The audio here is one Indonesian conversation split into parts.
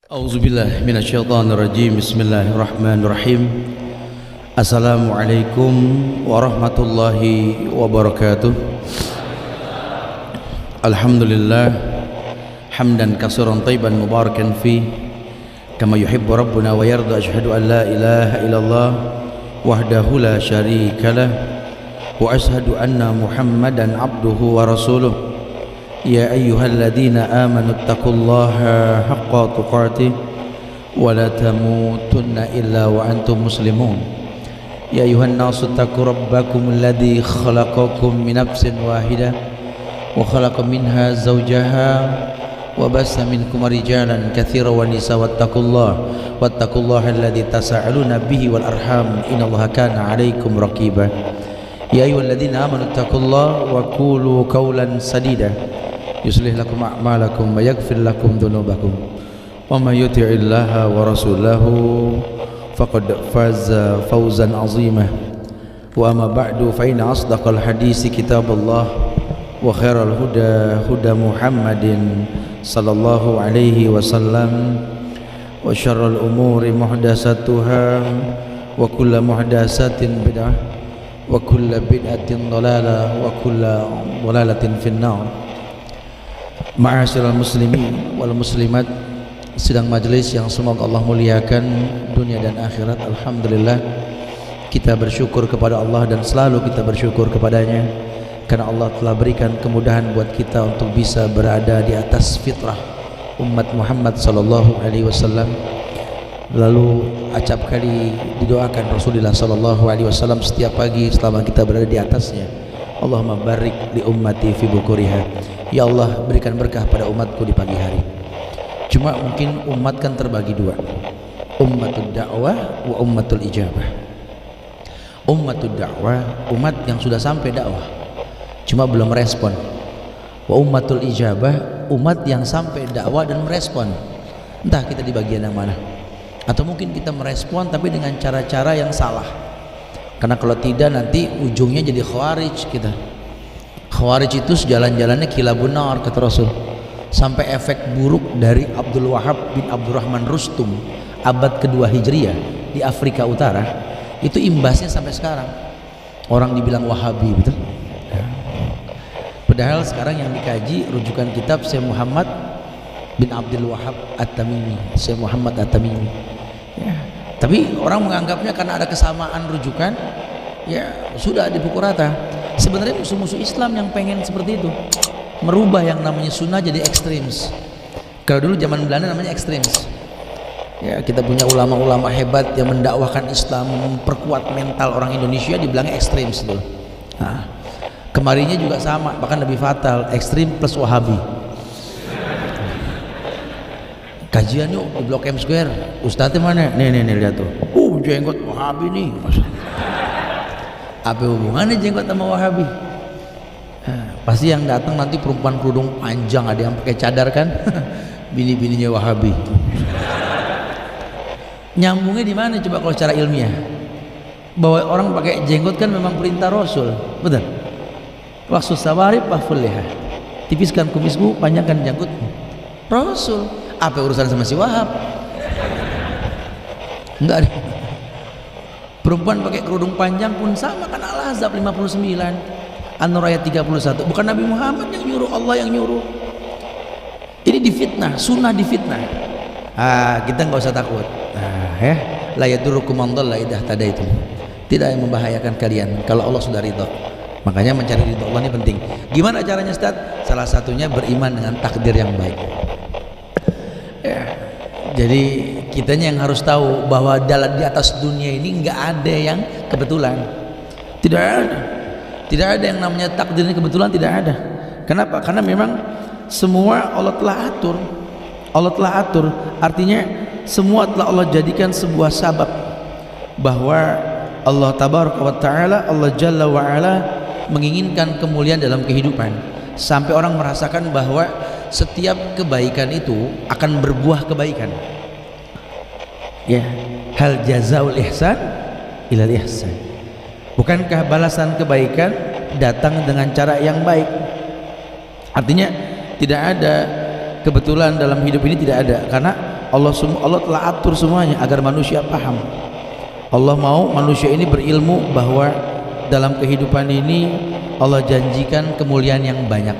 A'udzubillahi minasyaitonirrajim. Bismillahirrahmanirrahim. Assalamualaikum warahmatullahi wabarakatuh. Alhamdulillah hamdan katsiran thayyiban mubarakan fi kama yuhibbu rabbuna wa yarda. Asyhadu an la ilaha illallah wahdahu la syarikalah wa asyhadu anna Muhammadan abduhu wa rasuluh. Ya ayyuhalladzina amanu taqullaha haqqa tuqatih wa la tamutunna illa wa antum muslimun. Ya ayyuhan nasu taqu rabbakum alladzi khalaqakum min nafsin wahidah wa khalaqa minha zawjaha wa bassa minkum rijalan katsiran wa nisaa wattaqullaha alladzi tasaaluna bihi wal arham innallaha kana 'alaikum raqiba. Ya ayyuhalladzina amanu taqullaha wa qulu qawlan sadida yuslih lakum a'malakum wa yaghfir lakum dhunubakum wa may yuti'illaha wa rasulahu faqad faza fawzan 'azima. Wa amma ba'du fa inna asdaqal hadisi kitabullah wa khairal huda huda Muhammadin sallallahu alaihi wasallam wa syarrul umuri muhdatsatuha wa kullu muhdatsatin bid'ah wa kullu bid'atin dhalalah wa kullu dhalalatin finnar. Ma'asyiral muslimin wal muslimat, sidang majelis yang semoga Allah muliakan dunia dan akhirat. Alhamdulillah, kita bersyukur kepada Allah dan selalu kita bersyukur kepadanya karena Allah telah berikan kemudahan buat kita untuk bisa berada di atas fitrah umat Muhammad sallallahu alaihi wasallam. Lalu acap kali didoakan Rasulullah sallallahu alaihi wasallam setiap pagi selama kita berada di atasnya, Allahumma barik li ummati fi bukuriha. Ya Allah, berikan berkah pada umatku di pagi hari. Cuma mungkin umat kan terbagi dua, ummatul dakwah wa ummatul ijabah. Ummatul dakwah, umat yang sudah sampai dakwah cuma belum merespon. Wa ummatul ijabah, umat yang sampai dakwah dan merespon. Entah kita di bagian yang mana, atau mungkin kita merespon tapi dengan cara-cara yang salah. Karena kalau tidak nanti ujungnya jadi khawarij kita. Khawarij itu sejalan-jalannya kilabun nar kata Rasul. Sampai efek buruk dari Abdul Wahab bin Abdurrahman Rustum abad kedua Hijriah di Afrika Utara itu imbasnya sampai sekarang. Orang dibilang Wahabi, betul? Padahal sekarang yang dikaji rujukan kitab Syekh Muhammad bin Abdul Wahab At-Tamimi, Syekh Muhammad At-Tamimi. Ya. Tapi orang menganggapnya karena ada kesamaan rujukan, ya sudah dipukul rata. Sebenarnya musuh-musuh Islam yang pengen seperti itu, merubah yang namanya sunnah jadi ekstremis. Kalau dulu zaman Belanda namanya ekstremis. Ya, kita punya ulama-ulama hebat yang mendakwahkan Islam, memperkuat mental orang Indonesia, dibilangnya ekstremis dulu. Nah, kemarinya juga sama, bahkan lebih fatal, ekstrim plus Wahabi. Kajian yuk di Blok M Square, Ustadznya mana? Nih lihat tuh. Jenggot Wahabi nih. Apa hubungannya jenggot sama Wahabi? Pasti yang datang nanti perempuan kerudung panjang, ada yang pakai cadar kan? Bini-bininya Wahabi. Nyambungnya di mana coba kalau secara ilmiah? Bahwa orang pakai jenggot kan memang perintah Rasul, betul? Waktu sawari pafulliha, tipiskan kumismu, panjangkan jenggotmu. Rasul. Apa urusan sama si Wahab? Enggak ada. Perempuan pakai kerudung panjang pun sama kan, Al-Ahzab 59, An-Nur ayat 31. Bukan Nabi Muhammad yang nyuruh, Allah yang nyuruh. Ini difitnah, sunnah difitnah. Kita nggak usah takut. La yadurukum man dhalla idza hadaitum. Tidak yang membahayakan kalian kalau Allah sudah ridha. Makanya mencari ridha Allah ini penting. Gimana caranya, Ustaz? Salah satunya beriman dengan takdir yang baik. Jadi kitanya yang harus tahu bahwa di atas dunia ini nggak ada yang kebetulan. Tidak ada yang namanya takdir ini kebetulan, tidak ada. Kenapa? Karena memang semua Allah telah atur. Allah telah atur, artinya semua telah Allah jadikan sebuah sabab bahwa Allah tabaraka wa taala, Allah jalla wa ala menginginkan kemuliaan dalam kehidupan sampai orang merasakan bahwa setiap kebaikan itu akan berbuah kebaikan. Ya, hal jazaul ihsan ilal ihsan. Bukankah balasan kebaikan datang dengan cara yang baik? Artinya tidak ada kebetulan dalam hidup ini, tidak ada, karena Allah telah atur semuanya agar manusia paham. Allah mau manusia ini berilmu bahwa dalam kehidupan ini Allah janjikan kemuliaan yang banyak.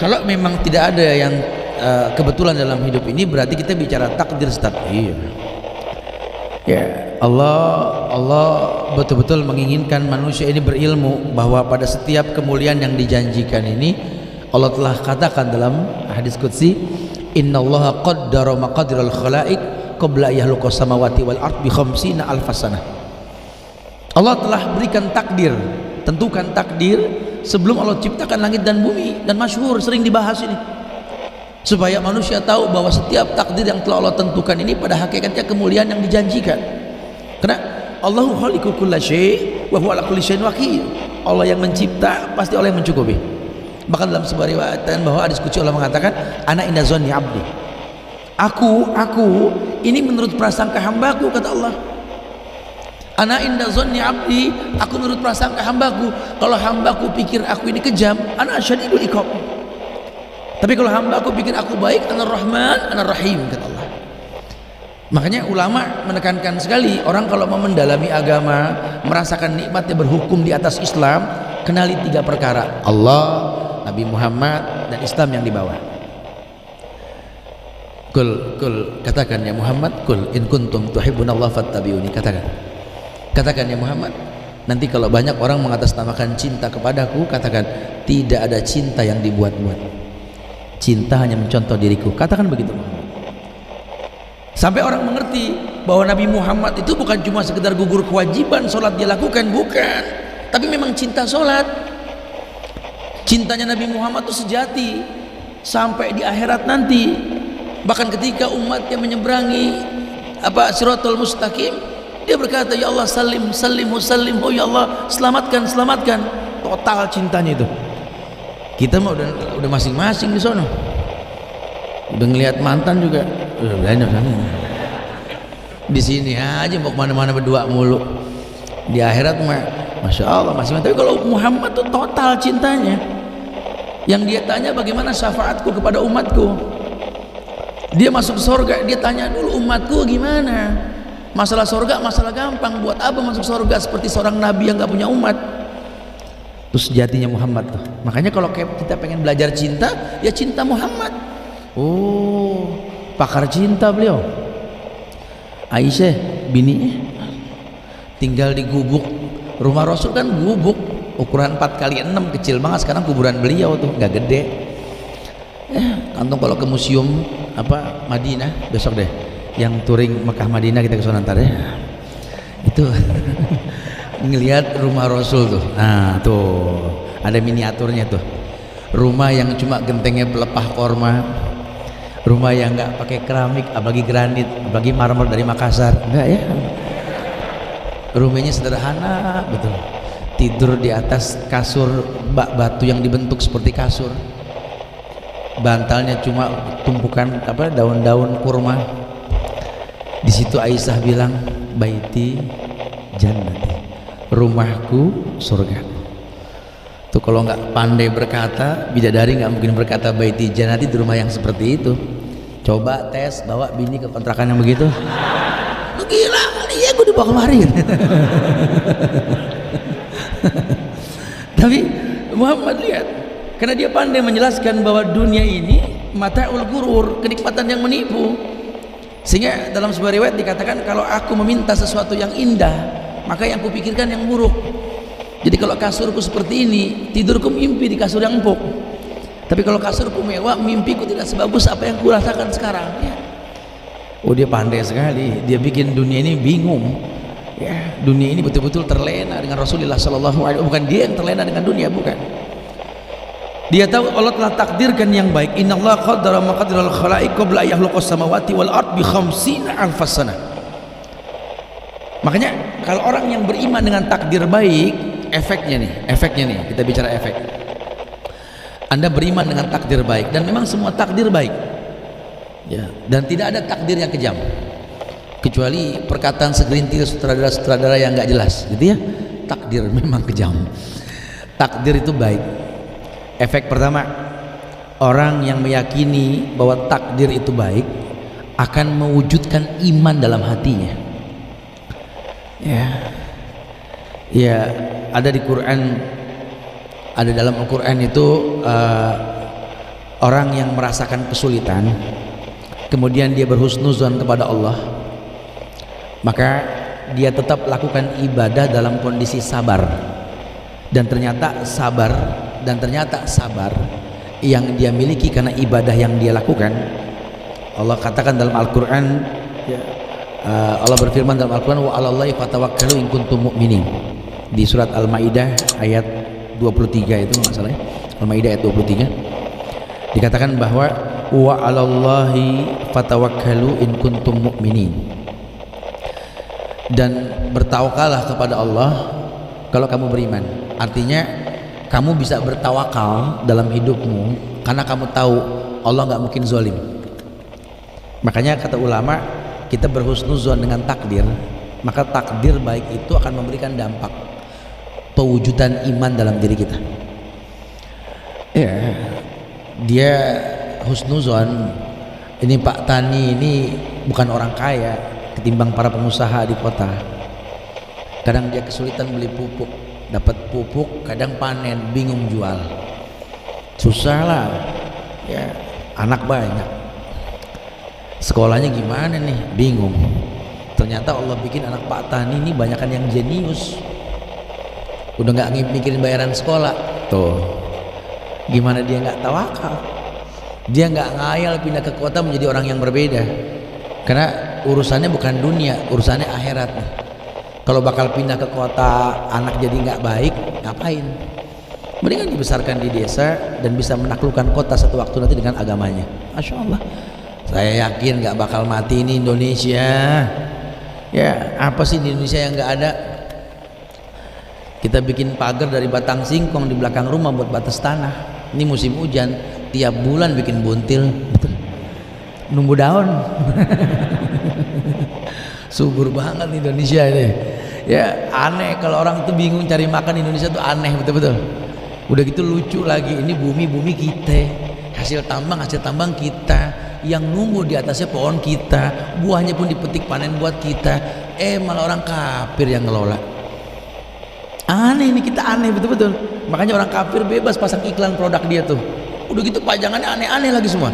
Kalau memang tidak ada yang kebetulan dalam hidup ini, berarti kita bicara takdir Ustaz. Iya. Ya, Allah betul-betul menginginkan manusia ini berilmu bahwa pada setiap kemuliaan yang dijanjikan ini Allah telah katakan dalam hadis qudsi, innallaha qaddara maqadiral khalaiq qabla yakhluqas samawati wal ard bi khamsina alfasanah. Allah telah berikan takdir, tentukan takdir sebelum Allah ciptakan langit dan bumi, dan masyhur sering dibahas ini supaya manusia tahu bahwa setiap takdir yang telah Allah tentukan ini pada hakikatnya kemuliaan yang dijanjikan. Karena Allahu khaliqu kulla syai' wa huwa ala kulli syai'in wakil. Allah yang mencipta, pasti Allah yang mencukupi. Bahkan dalam sebuah riwayat bahwa hadis qudsi Allah mengatakan, ana inda zanni abdi. Aku ini menurut prasangka hambaku, kata Allah. Ana inda zanni abdi, aku menurut prasangka hambaku. Kalau hambaku pikir aku ini kejam, ana syadidul iqab. Tapi kalau hambaku pikir aku baik, ana rahman, ana rahim, kata Allah. Makanya ulama menekankan sekali, orang kalau mau mendalami agama, merasakan nikmatnya berhukum di atas Islam, kenali 3 perkara: Allah, Nabi Muhammad, dan Islam yang dibawa. Kul katakan ya Muhammad, kul in kuntum tuhibbunallah fattabi'uni. Katakan ya Muhammad, nanti kalau banyak orang mengatasnamakan cinta kepadaku, katakan tidak ada cinta yang dibuat-buat, cinta hanya mencontoh diriku. Katakan begitu Muhammad. Sampai orang mengerti bahwa Nabi Muhammad itu bukan cuma sekedar gugur kewajiban sholat dia lakukan, bukan, tapi memang cinta sholat. Cintanya Nabi Muhammad itu sejati sampai di akhirat nanti. Bahkan ketika umatnya menyeberangi Siratal Mustaqim, dia berkata, ya Allah salim oh ya Allah selamatkan. Total cintanya itu. Kita mah udah masing-masing di sono, udah ngelihat mantan juga di sini aja, mau kemana-mana berdua mulu. Di akhirat mah masya Allah masing-masing. Tapi kalau Muhammad tuh total cintanya. Yang dia tanya, bagaimana syafaatku kepada umatku? Dia masuk surga, dia tanya dulu, umatku gimana? Masalah surga masalah gampang, buat apa masuk surga seperti seorang nabi yang gak punya umat? Terus sejatinya Muhammad tuh. Makanya kalau kita pengen belajar cinta, ya cinta Muhammad. Oh, pakar cinta beliau. Aisyah bininya tinggal di gubuk. Rumah Rasul kan gubuk ukuran 4x6, kecil banget. Sekarang kuburan beliau tuh nggak gede. Kantong kalau ke museum Madinah besok deh, yang touring Mekah Madinah kita ke sana ntar ya. Itu ngelihat rumah Rasul tuh. Nah tuh ada miniaturnya tuh. Rumah yang cuma gentengnya pelepah korma, rumah yang nggak pakai keramik, apalagi granit, apalagi marmer dari Makassar, enggak ya. Rumahnya sederhana betul. Tidur di atas kasur batu yang dibentuk seperti kasur. Bantalnya cuma tumpukan daun-daun kurma. Di situ Aisyah bilang, baiti jannati, rumahku surgaku. Tuh kalau nggak pandai berkata, bidadari nggak mungkin berkata baiti jannati di rumah yang seperti itu. Coba tes bawa bini ke kontrakan yang begitu. Lu gila, iya gue dibawa kemarin. Tapi Muhammad lihat, karena dia pandai menjelaskan bahwa dunia ini mata'ul ghurur, kenikmatan yang menipu. Sehingga dalam sebuah riwayat dikatakan, kalau aku meminta sesuatu yang indah, maka yang kupikirkan yang buruk. Jadi kalau kasurku seperti ini, tidurku mimpi di kasur yang empuk. Tapi kalau kasurku mewah, mimpiku tidak sebagus apa yang kurasakan sekarang ya. Oh, dia pandai sekali. Dia bikin dunia ini bingung ya. Dunia ini betul-betul terlena dengan Rasulullah sallallahu alaihi wasallam. Bukan dia yang terlena dengan dunia, bukan. Dia tahu Allah telah takdirkan yang baik. Innallaha qaddara maqadiral khalaiq qabla yakhluqas samawati wal ard bi khamsina alfasana. Makanya kalau orang yang beriman dengan takdir baik, efeknya nih, kita bicara efek. Anda beriman dengan takdir baik, dan memang semua takdir baik ya, dan tidak ada takdir yang kejam kecuali perkataan segelintir sutradara-sutradara yang nggak jelas gitu ya. Takdir memang kejam, takdir itu baik. Efek pertama, orang yang meyakini bahwa takdir itu baik akan mewujudkan iman dalam hatinya. Ya, ada di Quran, ada dalam Al-Quran itu orang yang merasakan kesulitan kemudian dia berhusnuzon kepada Allah, maka dia tetap lakukan ibadah dalam kondisi sabar, dan ternyata sabar yang dia miliki karena ibadah yang dia lakukan. Allah katakan dalam Al-Quran, Allah berfirman dalam Al-Quran, wa 'alallahi fatawakkalu in kuntum mu'minin, di surat Al-Maidah ayat 23 itu nggak salah ya? Al-Maidah ayat 23 dikatakan bahwa wa 'alallahi fatawakkalu in kuntum mu'minin, dan bertawakallah kepada Allah kalau kamu beriman. Artinya kamu bisa bertawakal dalam hidupmu karena kamu tahu Allah nggak mungkin zalim. Makanya kata ulama, kita berhusnuzon dengan takdir, maka takdir baik itu akan memberikan dampak pewujudan iman dalam diri kita. Ya, dia husnuzon, ini Pak Tani ini bukan orang kaya ketimbang para pengusaha di kota. Kadang dia kesulitan beli pupuk, dapat pupuk kadang panen bingung jual, susah lah ya, anak banyak, sekolahnya gimana nih, bingung. Ternyata Allah bikin anak Pak Tani ini banyakan yang jenius, udah nggak mikirin bayaran sekolah. Tuh gimana dia nggak tawakal, dia nggak ngayal pindah ke kota menjadi orang yang berbeda, karena urusannya bukan dunia, urusannya akhirat. Kalau bakal pindah ke kota anak jadi nggak baik, ngapain? Mendingan dibesarkan di desa dan bisa menaklukkan kota satu waktu nanti dengan agamanya. Masya Allah, saya yakin nggak bakal mati ini Indonesia. Ya, apa sih di Indonesia yang nggak ada? Kita bikin pagar dari batang singkong di belakang rumah buat batas tanah. Ini musim hujan, tiap bulan bikin buntil, betul. Nunggu daun. Subur banget Indonesia ini. Ya aneh kalau orang itu bingung cari makan, Indonesia tuh aneh betul-betul. Udah gitu lucu lagi, ini bumi kita, hasil tambang kita, yang nunggu di atasnya pohon kita, buahnya pun dipetik panen buat kita, malah orang kafir yang ngelola. Aneh ini, kita aneh betul-betul. Makanya orang kafir bebas pasang iklan produk dia tuh, udah gitu pajangannya aneh-aneh lagi semua.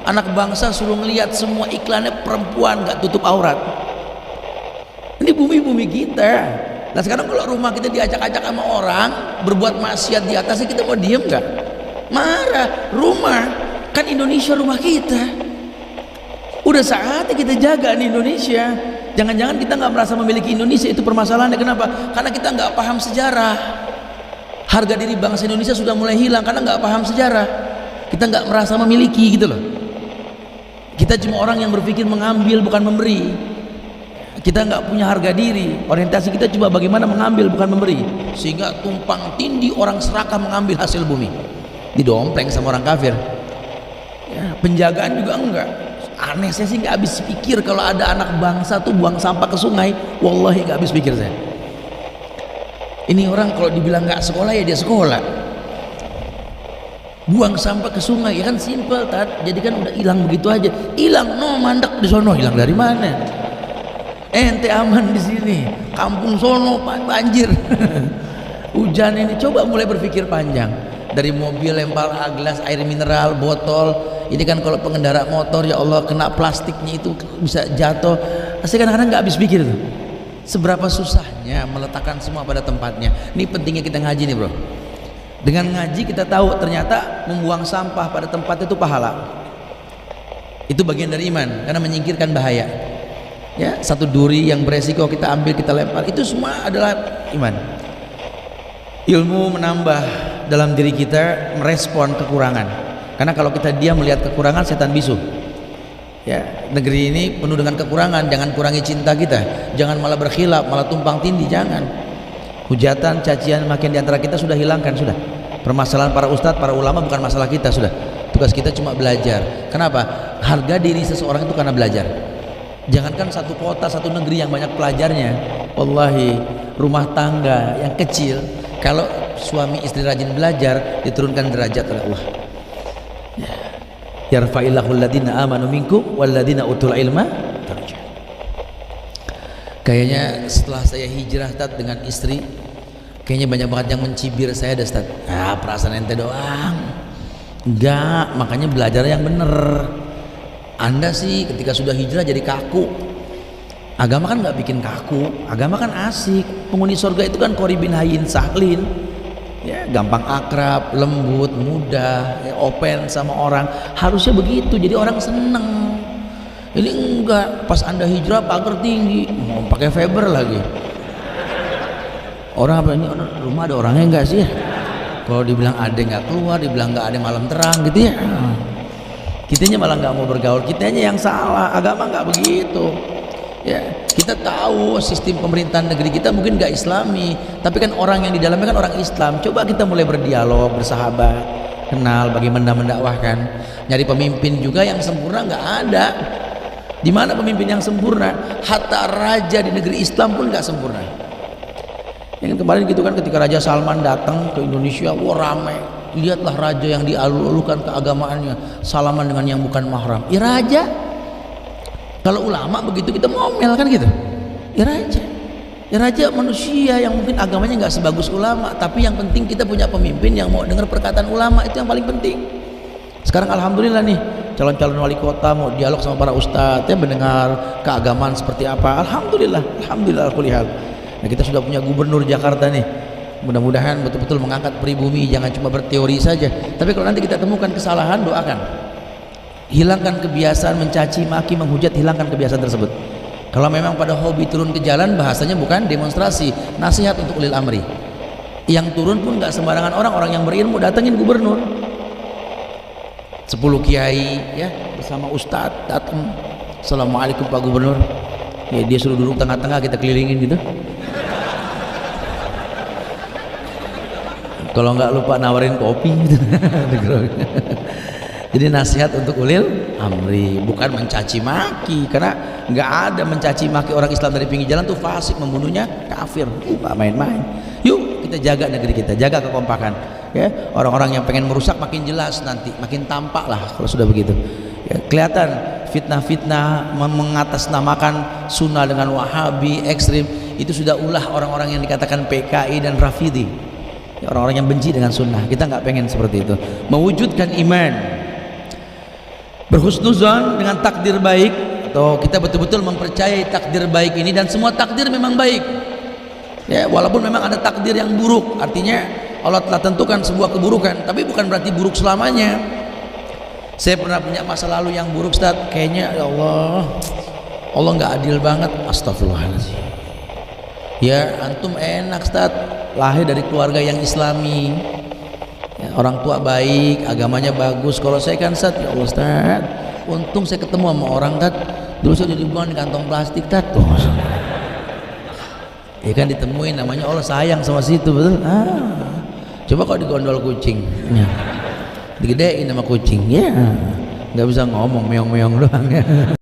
Anak bangsa suruh ngelihat semua iklannya perempuan nggak tutup aurat. Ini bumi kita. Nah sekarang kalau rumah kita diacak-acak sama orang berbuat maksiat di atasnya, kita mau diem nggak? Marah. Rumah kan Indonesia, rumah kita. Udah saatnya kita jaga nih Indonesia. Jangan-jangan kita nggak merasa memiliki Indonesia, itu permasalahannya. Kenapa? Karena kita nggak paham sejarah. Harga diri bangsa Indonesia sudah mulai hilang karena nggak paham sejarah. Kita nggak merasa memiliki gitu loh. Kita cuma orang yang berpikir mengambil bukan memberi. Kita nggak punya harga diri, orientasi kita coba bagaimana mengambil bukan memberi, sehingga tumpang tindih orang serakah mengambil hasil bumi, didompleng sama orang kafir. Ya, penjagaan juga enggak. Aneh, saya sih nggak habis pikir kalau ada anak bangsa tuh buang sampah ke sungai, wallahi nggak habis pikir saya. Ini orang kalau dibilang nggak sekolah ya dia sekolah. Buang sampah ke sungai ya kan simple tat, jadi kan udah hilang begitu aja. Hilang no mandek di sono, hilang dari mana? Ente aman di sini, kampung sono banjir. Hujan ini, coba mulai berpikir panjang. Dari mobil lempar gelas air mineral, botol. Ini kan kalau pengendara motor ya Allah kena plastiknya itu bisa jatuh. Saya kadang-kadang nggak habis pikir tuh. Seberapa susahnya meletakkan semua pada tempatnya. Ini pentingnya kita ngaji nih bro. Dengan ngaji kita tahu ternyata membuang sampah pada tempatnya itu pahala. Itu bagian dari iman karena menyingkirkan bahaya. Ya, satu duri yang beresiko kita ambil, kita lempar, itu semua adalah iman. Ilmu menambah dalam diri kita merespon kekurangan. Karena kalau kita diam melihat kekurangan, setan bisu. Ya, negeri ini penuh dengan kekurangan, jangan kurangi cinta kita. Jangan malah berkhilaf, malah tumpang tindih, jangan. Hujatan, cacian makin di antara kita sudah hilangkan, sudah. Permasalahan para ustadz, para ulama bukan masalah kita, sudah. Tugas kita cuma belajar. Kenapa? Harga diri seseorang itu karena belajar. Jangankan satu kota, satu negeri yang banyak pelajarnya, wallahi rumah tangga yang kecil, kalau suami istri rajin belajar diturunkan derajat oleh Allah. Ya. yarfa'illahu alladhina amanu minkum walladhina utul ilma darajat. Kayaknya setelah saya hijrah Ustaz dengan istri, kayaknya banyak banget yang mencibir saya dah Ustaz. Perasaan ente doang. Enggak, makanya belajar yang bener. Anda sih ketika sudah hijrah jadi kaku. Agama kan nggak bikin kaku, agama kan asik. Penghuni surga itu kan qoribin hayyin sahlin, ya, gampang akrab, lembut, mudah, ya, open sama orang. Harusnya begitu, jadi orang seneng. Ini enggak, pas Anda hijrah pagar tinggi, mau pakai Faber lagi. Orang apa ini, rumah ada orangnya enggak sih ya? Kalau dibilang ada nggak keluar, dibilang nggak ada malam terang gitu ya. Kitanya malah nggak mau bergaul, kitanya yang salah. Agama nggak begitu. Ya, kita tahu sistem pemerintahan negeri kita mungkin gak islami, tapi kan orang yang di dalamnya kan orang Islam. Coba kita mulai berdialog, bersahabat, kenal, bagaimana mendakwahkan. Nyari pemimpin juga yang sempurna nggak ada. Di mana pemimpin yang sempurna? Hatta raja di negeri Islam pun nggak sempurna. Yang kemarin gitu kan, ketika Raja Salman datang ke Indonesia, wah ramai. Lihatlah raja yang dialu-alukan keagamaannya, salaman dengan yang bukan mahram. Ya raja. Kalau ulama begitu kita ngomel kan gitu. Ya raja manusia yang mungkin agamanya nggak sebagus ulama, tapi yang penting kita punya pemimpin yang mau dengar perkataan ulama, itu yang paling penting. Sekarang alhamdulillah nih, calon-calon wali kota mau dialog sama para ustadz, ya, mendengar keagamaan seperti apa. Alhamdulillah kulihal. Nah, kita sudah punya gubernur Jakarta nih. Mudah-mudahan betul-betul mengangkat pribumi, jangan cuma berteori saja. Tapi kalau nanti kita temukan kesalahan, doakan. Hilangkan kebiasaan mencaci maki, menghujat, hilangkan kebiasaan tersebut. Kalau memang pada hobi turun ke jalan, bahasanya bukan demonstrasi, nasihat untuk ulil amri. Yang turun pun nggak sembarangan orang yang berilmu, datengin gubernur. 10 kiai ya bersama ustadz datang. Assalamualaikum Pak Gubernur. Ya, dia suruh duduk tengah-tengah, kita kelilingin gitu. Kalau nggak lupa nawarin kopi gitu. Jadi nasihat untuk ulil amri, bukan mencaci maki, karena nggak ada mencaci maki orang Islam dari pinggir jalan tuh fasik, membunuhnya kafir. Nggak main-main. Yuk kita jaga negeri kita, jaga kekompakan. Ya, orang-orang yang pengen merusak makin jelas nanti, makin tampak lah kalau sudah begitu. Ya, kelihatan fitnah-fitnah mengatasnamakan sunnah dengan wahabi ekstrim, itu sudah ulah orang-orang yang dikatakan PKI dan Rafidi. Ya, orang-orang yang benci dengan sunnah. Kita nggak pengen seperti itu. Mewujudkan iman, berhusnuzon dengan takdir baik, atau kita betul-betul mempercayai takdir baik ini, dan semua takdir memang baik. Ya, walaupun memang ada takdir yang buruk, artinya Allah telah tentukan sebuah keburukan, tapi bukan berarti buruk selamanya. Saya pernah punya masa lalu yang buruk, Ustaz. Kayaknya ya Allah nggak adil banget. Astagfirullahaladzim. Ya, antum enak, Ustaz, lahir dari keluarga yang Islami. Ya, orang tua baik, agamanya bagus. Kalau saya kan, Ustaz, ya Allah, Ustaz, untung saya ketemu sama orang, Ustaz. Dulu saya udah dibuang di kantong plastik, Ustaz. Ya kan ditemuin, namanya Allah sayang sama situ, betul? Coba kalau digondol kucing, ya, digedein sama kucing, ya nggak bisa ngomong, meong-meong doang. Ya.